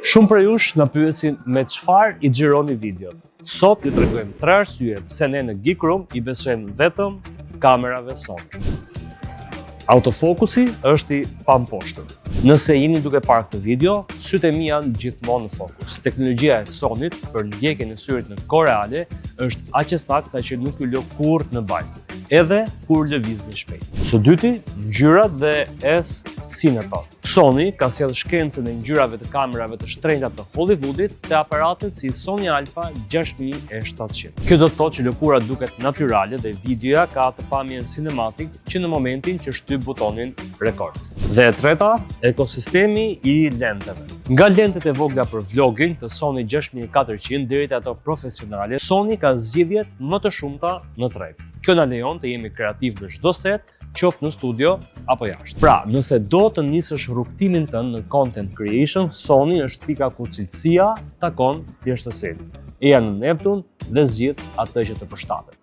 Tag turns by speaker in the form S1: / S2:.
S1: Shumë prej jush na pyesin me çfarë i xhironi videot. Sot ju tregojmë 3 arsye pse ne në Geek Room i besojmë vetëm kamerave Sony. Autofokusi është i pamposhtër. Nëse jeni duke parë këtë video, sytë e mi janë gjithmonë në fokus. Teknologjia e Sonit për ndjekjen e syrit në kohë reale është aq e saktë sa që nuk ju lë kurrë në bajt, edhe kur lëvizni shpejt. Së dyti, ngjyrat dhe cineton. Sony ka sjellë shkencën e ngjyrave të kamerave të shtrenjta të Hollywoodit te aparatet si Sony Alpha 6700. Kjo do të thotë që lëkura duket natyrale dhe videoja ka atë pamjen cinematik që në momentin që shtyp butonin rekord. Dhe e treta, ekosistemi i lenteve. Nga lentet e vogla për vlogging të Sony 6400 deri te ato profesionale, Sony ka zgjidhjet më të shumta në treg. Kjo na lejon të jemi kreativ në çdo set, qoftë në studio apo jashtë. Pra, nëse do të nisësh rrugtimin tënd në content creation, Sony është pika ku cilësia takon thjeshtësinë. Eja në Neptun dhe zgjidh atë që të përshtatet.